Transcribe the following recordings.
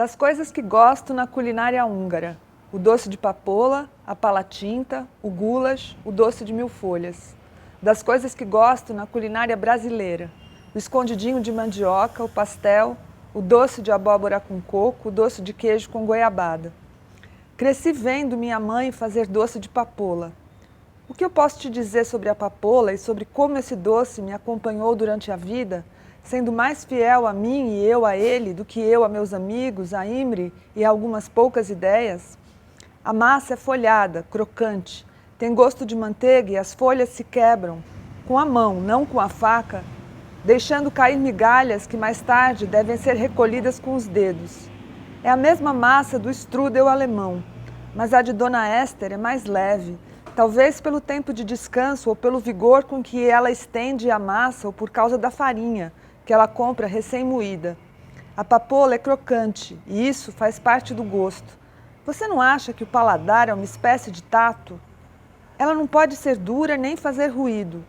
Das coisas que gosto na culinária húngara: o doce de papoula, a palatinta, o goulash, o doce de 1000 folhas. Das coisas que gosto na culinária brasileira: o escondidinho de mandioca, o pastel, o doce de abóbora com coco, o doce de queijo com goiabada. Cresci vendo minha mãe fazer doce de papoula. O que eu posso te dizer sobre a papoula e sobre como esse doce me acompanhou durante a vida, sendo mais fiel a mim e eu a ele do que eu a meus amigos, a Imre e a algumas poucas ideias? A massa é folhada, crocante, tem gosto de manteiga e as folhas se quebram, com a mão, não com a faca, deixando cair migalhas que mais tarde devem ser recolhidas com os dedos. É a mesma massa do strudel alemão, mas a de Dona Esther é mais leve, talvez pelo tempo de descanso ou pelo vigor com que ela estende a massa ou por causa da farinha, que ela compra recém-moída. A papoula é crocante e isso faz parte do gosto. Você não acha que o paladar é uma espécie de tato? Ela não pode ser dura nem fazer ruído.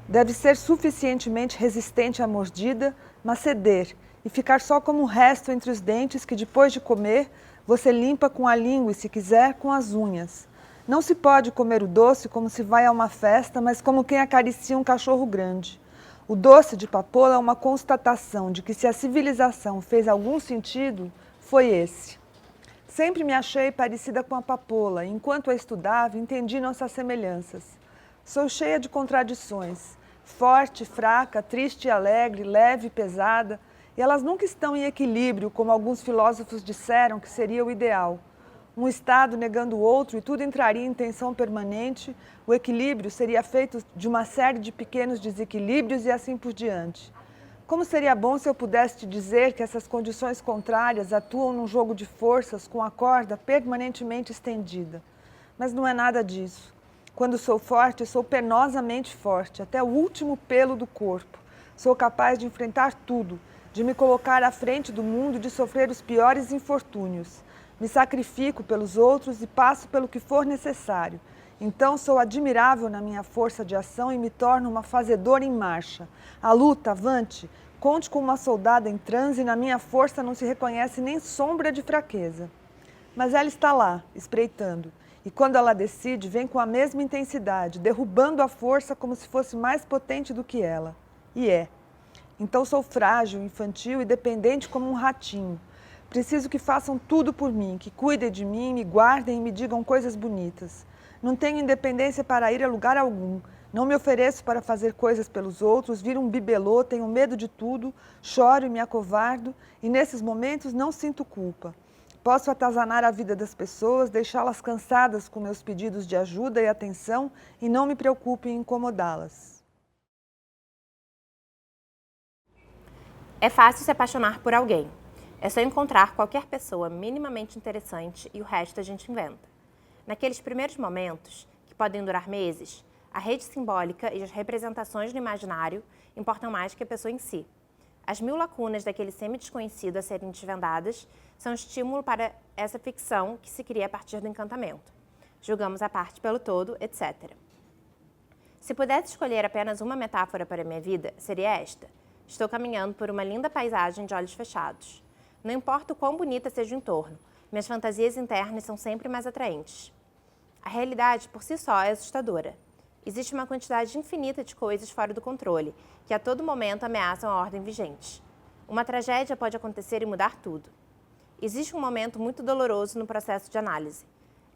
Deve ser suficientemente resistente à mordida, mas ceder e ficar só como um resto entre os dentes que, depois de comer, você limpa com a língua e, se quiser, com as unhas. Não se pode comer o doce como se vai a uma festa, mas como quem acaricia um cachorro grande. O doce de papoula é uma constatação de que, se a civilização fez algum sentido, foi esse. Sempre me achei parecida com a papoula e, enquanto a estudava, entendi nossas semelhanças. Sou cheia de contradições. Forte, fraca, triste e alegre, leve e pesada, e elas nunca estão em equilíbrio, como alguns filósofos disseram que seria o ideal. Um estado negando o outro e tudo entraria em tensão permanente, o equilíbrio seria feito de uma série de pequenos desequilíbrios e assim por diante. Como seria bom se eu pudesse te dizer que essas condições contrárias atuam num jogo de forças com a corda permanentemente estendida. Mas não é nada disso. Quando sou forte, sou penosamente forte, até o último pelo do corpo. Sou capaz de enfrentar tudo, de me colocar à frente do mundo e de sofrer os piores infortúnios. Me sacrifico pelos outros e passo pelo que for necessário. Então sou admirável na minha força de ação e me torno uma fazedora em marcha. A luta, avante, conte com uma soldada em transe e na minha força não se reconhece nem sombra de fraqueza. Mas ela está lá, espreitando. E quando ela decide, vem com a mesma intensidade, derrubando a força como se fosse mais potente do que ela. E é. Então sou frágil, infantil e dependente como um ratinho. Preciso que façam tudo por mim, que cuidem de mim, me guardem e me digam coisas bonitas. Não tenho independência para ir a lugar algum. Não me ofereço para fazer coisas pelos outros, viro um bibelô, tenho medo de tudo, choro e me acovardo, e nesses momentos não sinto culpa. Posso atazanar a vida das pessoas, deixá-las cansadas com meus pedidos de ajuda e atenção e não me preocupo em incomodá-las. É fácil se apaixonar por alguém. É só encontrar qualquer pessoa minimamente interessante e o resto a gente inventa. Naqueles primeiros momentos, que podem durar meses, a rede simbólica e as representações no imaginário importam mais que a pessoa em si. As 1000 lacunas daquele semi-desconhecido a serem desvendadas são estímulo para essa ficção que se cria a partir do encantamento. Julgamos a parte pelo todo, etc. Se pudesse escolher apenas uma metáfora para a minha vida, seria esta. Estou caminhando por uma linda paisagem de olhos fechados. Não importa o quão bonita seja o entorno, minhas fantasias internas são sempre mais atraentes. A realidade por si só é assustadora. Existe uma quantidade infinita de coisas fora do controle, que a todo momento ameaçam a ordem vigente. Uma tragédia pode acontecer e mudar tudo. Existe um momento muito doloroso no processo de análise,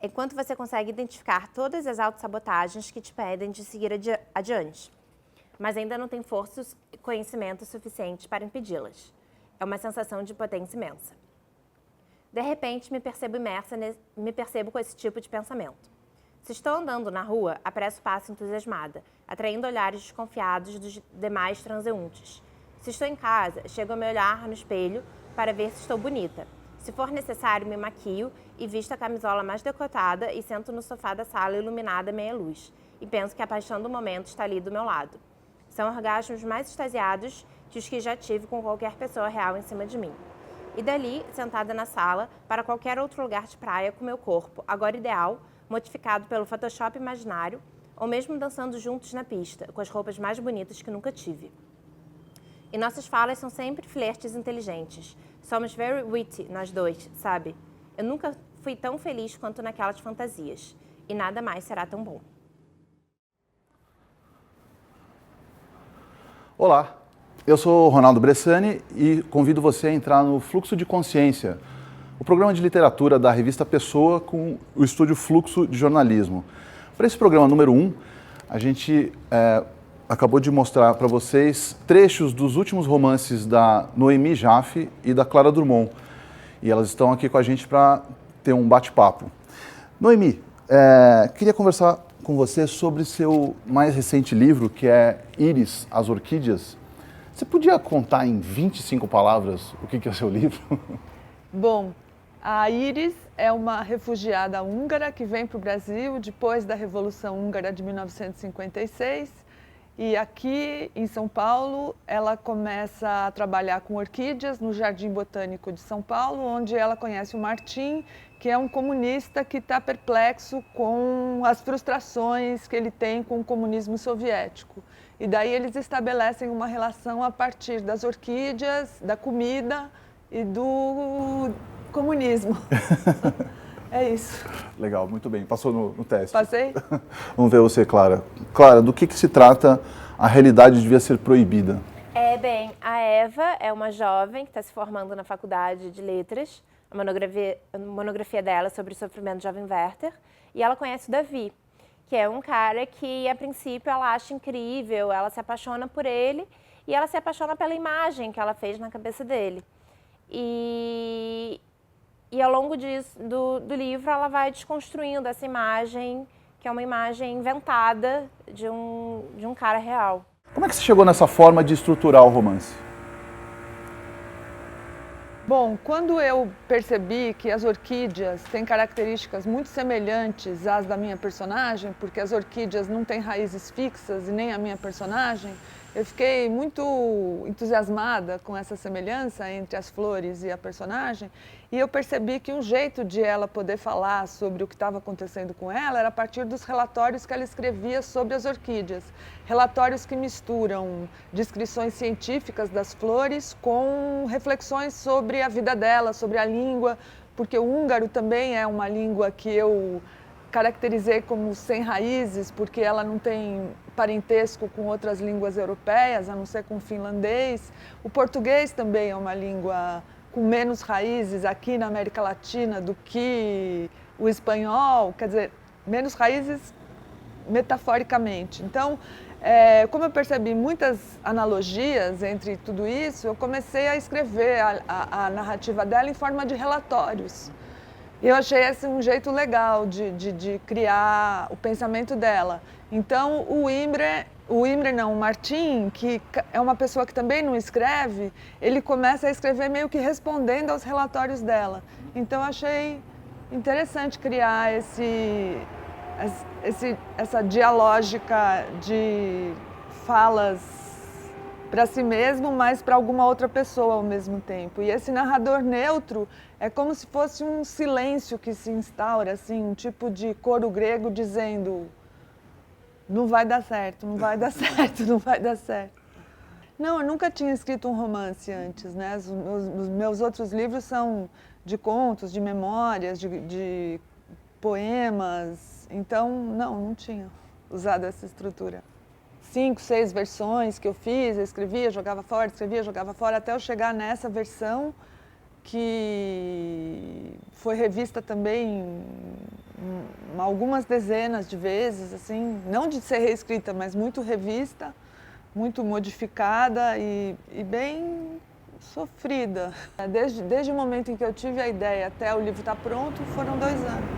enquanto você consegue identificar todas as autossabotagens que te pedem de seguir adiante, mas ainda não tem forças e conhecimento suficientes para impedi-las. É uma sensação de potência imensa. De repente, me percebo com esse tipo de pensamento. Se estou andando na rua, apresso o passo entusiasmada, atraindo olhares desconfiados dos demais transeuntes. Se estou em casa, chego a me olhar no espelho para ver se estou bonita. Se for necessário, me maquio e visto a camisola mais decotada e sento no sofá da sala iluminada à meia luz. E penso que a paixão do momento está ali do meu lado. São orgasmos mais extasiados que os que já tive com qualquer pessoa real em cima de mim. E dali, sentada na sala, para qualquer outro lugar de praia com meu corpo, agora ideal, modificado pelo Photoshop imaginário, ou mesmo dançando juntos na pista, com as roupas mais bonitas que nunca tive. E nossas falas são sempre flertes inteligentes, Somos very witty, nós dois, sabe? Eu nunca fui tão feliz quanto naquelas fantasias. E nada mais será tão bom. Olá, eu sou Ronaldo Bressani e convido você a entrar no Fluxo de Consciência, o programa de literatura da revista Pessoa com o estúdio Fluxo de Jornalismo. Para esse programa número 1, a gente acabou de mostrar para vocês trechos dos últimos romances da Noemi Jaffe e da Clara Drummond. E elas estão aqui com a gente para ter um bate-papo. Noemi, queria conversar com você sobre seu mais recente livro, que é Íris, as Orquídeas. Você podia contar em 25 palavras o que é o seu livro? Bom, a Íris é uma refugiada húngara que vem para o Brasil depois da Revolução Húngara de 1956. E aqui em São Paulo, ela começa a trabalhar com orquídeas no Jardim Botânico de São Paulo, onde ela conhece o Martim, que é um comunista que está perplexo com as frustrações que ele tem com o comunismo soviético. E daí eles estabelecem uma relação a partir das orquídeas, da comida e do comunismo. É isso. Legal, muito bem. Passou no teste. Passei? Vamos ver você, Clara. Clara, do que se trata A Realidade Devia Ser Proibida? Bem, a Eva é uma jovem que está se formando na Faculdade de Letras, a monografia dela sobre o sofrimento de jovem Werther, e ela conhece o Davi, que é um cara que, a princípio, ela acha incrível, ela se apaixona por ele e ela se apaixona pela imagem que ela fez na cabeça dele. E ao longo do livro, ela vai desconstruindo essa imagem, que é uma imagem inventada de um cara real. Como é que você chegou nessa forma de estruturar o romance? Bom, quando eu percebi que as orquídeas têm características muito semelhantes às da minha personagem, porque as orquídeas não têm raízes fixas e nem a minha personagem, eu fiquei muito entusiasmada com essa semelhança entre as flores e a personagem, e eu percebi que um jeito de ela poder falar sobre o que estava acontecendo com ela era a partir dos relatórios que ela escrevia sobre as orquídeas. Relatórios que misturam descrições científicas das flores com reflexões sobre a vida dela, sobre a língua, porque o húngaro também é uma língua que eu caracterizei como sem raízes, porque ela não tem parentesco com outras línguas europeias, a não ser com o finlandês. O português também é uma língua com menos raízes aqui na América Latina do que o espanhol, quer dizer, menos raízes metaforicamente. Então, como eu percebi muitas analogias entre tudo isso, eu comecei a escrever a narrativa dela em forma de relatórios. E eu achei esse um jeito legal de criar o pensamento dela. Então, o Martim, que é uma pessoa que também não escreve, ele começa a escrever meio que respondendo aos relatórios dela. Então, eu achei interessante criar essa dialógica de falas para si mesmo, mas para alguma outra pessoa ao mesmo tempo. E esse narrador neutro é como se fosse um silêncio que se instaura, assim, um tipo de coro grego dizendo: não vai dar certo, não vai dar certo, não vai dar certo. Não, eu nunca tinha escrito um romance antes, né? Os meus outros livros são de contos, de memórias, de poemas. Então, não tinha usado essa estrutura. 5, 6 versões que eu fiz, eu escrevia, jogava fora, até eu chegar nessa versão que foi revista também algumas dezenas de vezes, assim, não de ser reescrita, mas muito revista, muito modificada e bem sofrida. Desde o momento em que eu tive a ideia até o livro estar pronto, foram 2 anos.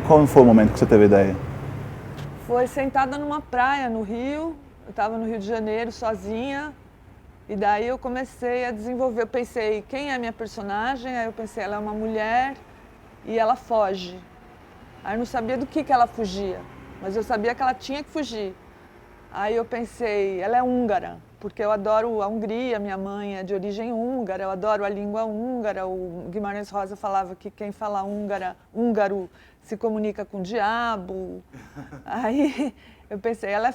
Qual foi o momento que você teve a ideia? Foi sentada numa praia no Rio, eu estava no Rio de Janeiro sozinha, e daí eu comecei a desenvolver, eu pensei, quem é a minha personagem? Aí eu pensei, ela é uma mulher e ela foge. Aí eu não sabia do que ela fugia, mas eu sabia que ela tinha que fugir. Aí eu pensei, ela é húngara, porque eu adoro a Hungria, minha mãe é de origem húngara, eu adoro a língua húngara, o Guimarães Rosa falava que quem fala húngaro se comunica com o diabo. Aí eu pensei, ela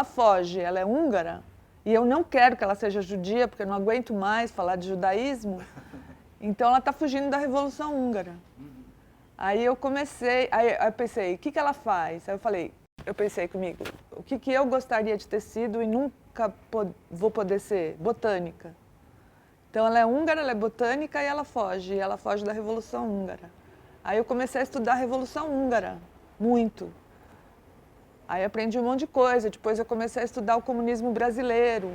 foge, ela é húngara, e eu não quero que ela seja judia, porque eu não aguento mais falar de judaísmo. Então ela está fugindo da Revolução Húngara. Aí eu comecei, aí eu pensei, o que ela faz? Aí eu pensei comigo, o que eu gostaria de ter sido e nunca vou poder ser? Botânica. Então ela é húngara, ela é botânica e ela foge da Revolução Húngara. Aí eu comecei a estudar a Revolução Húngara, muito. Aí aprendi um monte de coisa, depois eu comecei a estudar o comunismo brasileiro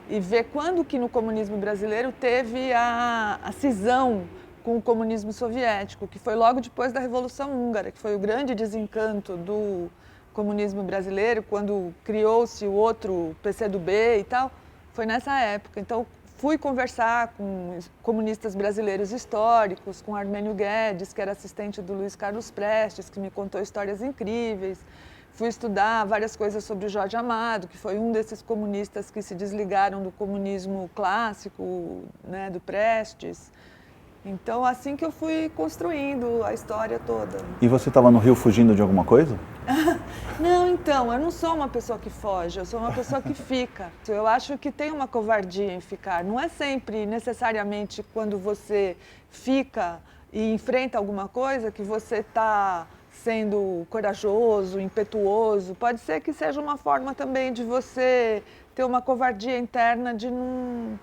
e ver quando que no comunismo brasileiro teve a cisão com o comunismo soviético, que foi logo depois da Revolução Húngara, que foi o grande desencanto do comunismo brasileiro, quando criou-se o outro PCdoB e tal, foi nessa época. Então, fui conversar com comunistas brasileiros históricos, com Armênio Guedes, que era assistente do Luiz Carlos Prestes, que me contou histórias incríveis. Fui estudar várias coisas sobre o Jorge Amado, que foi um desses comunistas que se desligaram do comunismo clássico, né, do Prestes. Então, assim que eu fui construindo a história toda. E você estava no Rio fugindo de alguma coisa? Não, então, eu não sou uma pessoa que foge, eu sou uma pessoa que fica. Eu acho que tem uma covardia em ficar. Não é sempre, necessariamente, quando você fica e enfrenta alguma coisa que você está sendo corajoso, impetuoso. Pode ser que seja uma forma também de você ter uma covardia interna de não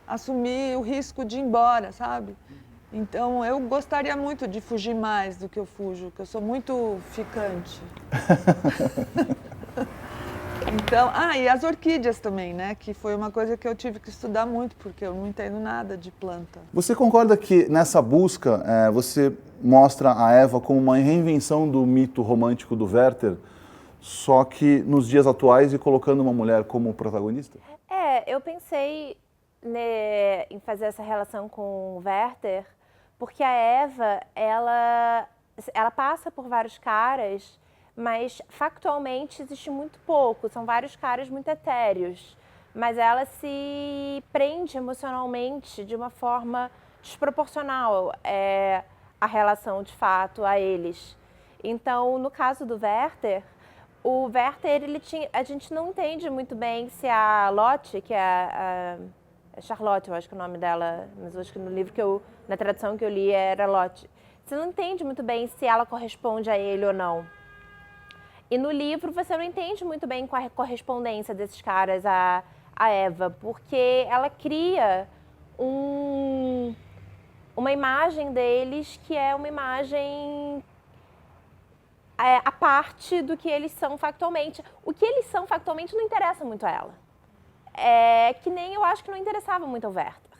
assumir o risco de ir embora, sabe? Então, eu gostaria muito de fugir mais do que eu fujo, porque eu sou muito ficante. Então, e as orquídeas também, né? Que foi uma coisa que eu tive que estudar muito, porque eu não entendo nada de planta. Você concorda que nessa busca você mostra a Eva como uma reinvenção do mito romântico do Werther, só que nos dias atuais e colocando uma mulher como protagonista? Eu pensei em fazer essa relação com o Werther, porque a Eva, ela passa por vários caras, mas factualmente existe muito pouco, são vários caras muito etéreos, mas ela se prende emocionalmente de uma forma desproporcional a relação de fato a eles. Então, no caso do Werther, o Werther, a gente não entende muito bem se a Lotte, que é Charlotte, eu acho que é o nome dela, mas eu acho que no livro na tradução que eu li era Lotte. Você não entende muito bem se ela corresponde a ele ou não. E no livro você não entende muito bem qual a correspondência desses caras a Eva, porque ela cria uma imagem deles que é uma imagem a parte do que eles são factualmente. O que eles são factualmente não interessa muito a ela. Que nem eu acho que não interessava muito ao Werther.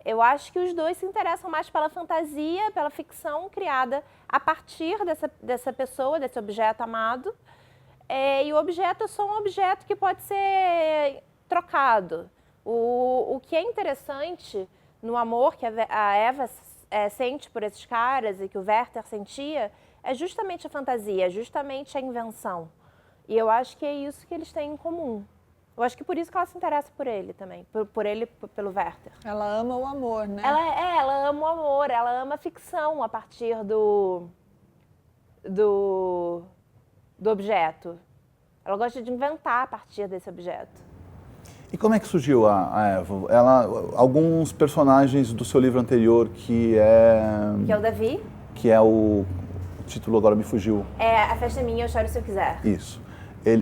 Eu acho que os dois se interessam mais pela fantasia, pela ficção criada a partir dessa pessoa, desse objeto amado. E o objeto é só um objeto que pode ser trocado. O que é interessante no amor que a Eva sente por esses caras e que o Werther sentia é justamente a fantasia, é justamente a invenção. E eu acho que é isso que eles têm em comum. Eu acho que por isso que ela se interessa por ele também, pelo Werther. Ela ama o amor, né? Ela ama o amor, ela ama a ficção a partir do objeto. Ela gosta de inventar a partir desse objeto. E como é que surgiu a Eva? Alguns personagens do seu livro anterior, que é o Davi. Que é o título agora me fugiu. A Festa é Minha, Eu Choro Se Eu Quiser. Isso.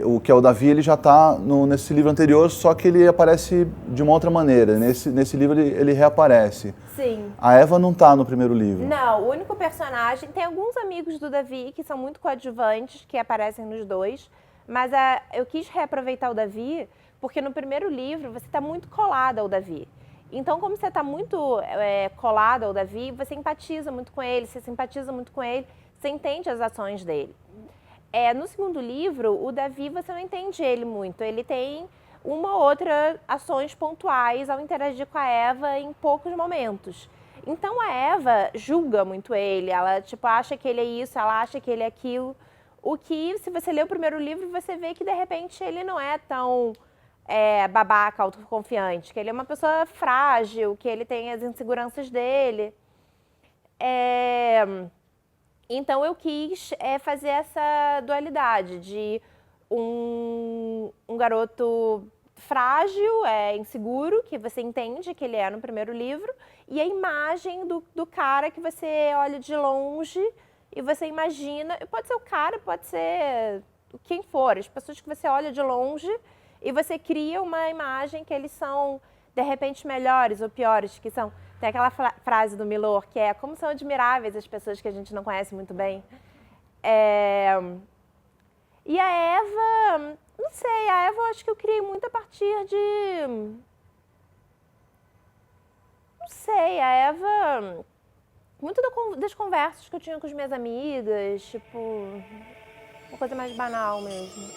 O que é o Davi, ele já está nesse livro anterior, só que ele aparece de uma outra maneira. Nesse livro ele reaparece. Sim. A Eva não está no primeiro livro. Não, o único personagem... Tem alguns amigos do Davi que são muito coadjuvantes, que aparecem nos dois, mas eu quis reaproveitar o Davi porque no primeiro livro você está muito colada ao Davi. Então, como você está muito colada ao Davi, você empatiza muito com ele, você simpatiza muito com ele, você entende as ações dele. No segundo livro, o Davi, você não entende ele muito. Ele tem uma ou outra ações pontuais ao interagir com a Eva em poucos momentos. Então, a Eva julga muito ele. Ela, acha que ele é isso, ela acha que ele é aquilo. O que, se você ler o primeiro livro, você vê que, de repente, ele não é tão babaca, autoconfiante. Que ele é uma pessoa frágil, que ele tem as inseguranças dele. Então, eu quis fazer essa dualidade de um garoto frágil, é inseguro, que você entende que ele é no primeiro livro, e a imagem do cara que você olha de longe e você imagina, pode ser o cara, pode ser quem for, as pessoas que você olha de longe e você cria uma imagem que eles são, de repente, melhores ou piores, que são... Tem aquela frase do Milor que é: como são admiráveis as pessoas que a gente não conhece muito bem. E a Eva, não sei, a Eva eu acho que eu criei muito a partir de... Não sei, a Eva... Muito das conversas que eu tinha com as minhas amigas, tipo... Uma coisa mais banal mesmo.